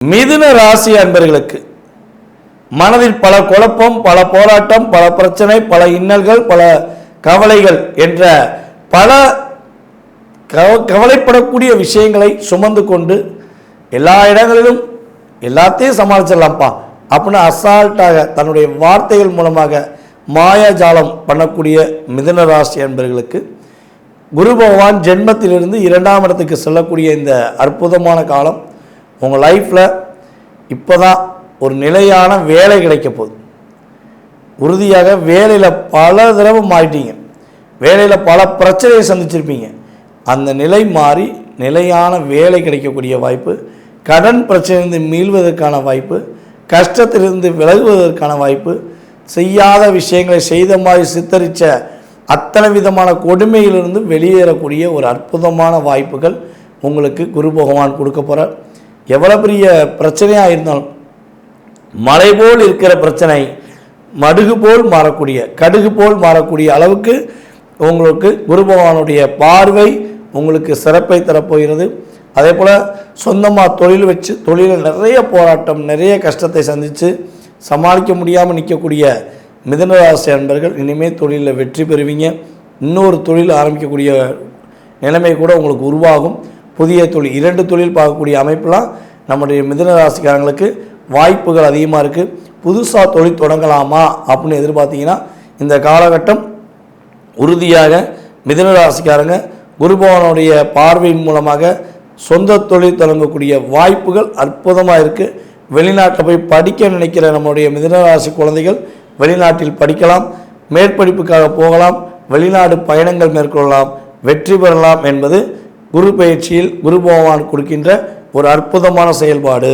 மிதுன ராசி அன்பர்களுக்கு மனதில் பல குழப்பம், பல போராட்டம், பல பிரச்சனை, பல இன்னல்கள், பல கவலைகள் என்ற பல கவலைப்படக்கூடிய விஷயங்களை சுமந்து கொண்டு எல்லா இடங்களிலும் எல்லாத்தையும் சமாளிச்சிடலாம்ப்பா அப்படின்னு அசால்ட்டாக தன்னுடைய வார்த்தைகள் மூலமாக மாயாஜாலம் பண்ணக்கூடிய மிதுன ராசி அன்பர்களுக்கு குரு பகவான் ஜென்மத்திலிருந்து 2ஆம் இடத்துக்கு செல்லக்கூடிய இந்த அற்புதமான காலம் உங்கள் லைஃப்பில் இப்போ தான் ஒரு நிலையான வேலை கிடைக்க போகுது. உறுதியாக வேலையில் பல தடவை மாறிட்டீங்க, வேலையில் பல பிரச்சனையை சந்திச்சிருப்பீங்க. அந்த நிலை மாறி நிலையான வேலை கிடைக்கக்கூடிய வாய்ப்பு, கடன் பிரச்சனையிலிருந்து மீள்வதற்கான வாய்ப்பு, கஷ்டத்திலிருந்து விலகுவதற்கான வாய்ப்பு, செய்யாத விஷயங்களை செய்த மாதிரி சித்தரித்த அத்தனை விதமான கொடுமையிலிருந்து வெளியேறக்கூடிய ஒரு அற்புதமான வாய்ப்புகள் உங்களுக்கு குரு பகவான் கொடுக்க போகிறார். எவ்வளோ பெரிய பிரச்சனையாக இருந்தாலும் மலை போல் இருக்கிற பிரச்சனை மடுகு போல் மாறக்கூடிய, கடுகு போல் மாறக்கூடிய அளவுக்கு உங்களுக்கு குரு பகவானுடைய பார்வை உங்களுக்கு சிறப்பை தரப்போகிறது. அதே போல் சொந்தமாக தொழில் வச்சு தொழிலில் நிறைய போராட்டம், நிறைய கஷ்டத்தை சந்தித்து சமாளிக்க முடியாமல் நிற்கக்கூடிய மிதுனராசி அன்பர்கள் இனிமேல் தொழிலில் வெற்றி பெறுவீங்க. இன்னொரு தொழில் ஆரம்பிக்கக்கூடிய நிலைமை கூட உங்களுக்கு உருவாகும். புதிய தொழில், 2 தொழில் பார்க்கக்கூடிய அமைப்பெலாம் நம்முடைய மிதுன ராசிக்காரங்களுக்கு வாய்ப்புகள் அதிகமாக இருக்குது. புதுசாக தொழில் தொடங்கலாமா அப்படின்னு எதிர்பார்த்தீங்கன்னா இந்த காலகட்டம் உறுதியாக மிதுன ராசிக்காரங்க குரு பகவானுடைய பார்வையின் மூலமாக சொந்த தொழில் தொடங்கக்கூடிய வாய்ப்புகள் அற்புதமாக இருக்குது. வெளிநாட்டில் போய் படிக்க நினைக்கிற நம்முடைய மிதுன ராசி குழந்தைகள் வெளிநாட்டில் படிக்கலாம், மேற்படிப்புக்காக போகலாம், வெளிநாடு பயணங்கள் மேற்கொள்ளலாம், வெற்றி பெறலாம் என்பது குரு பயிற்சியில் குரு பகவான் கொடுக்கின்ற ஒரு அற்புதமான செயல்பாடு.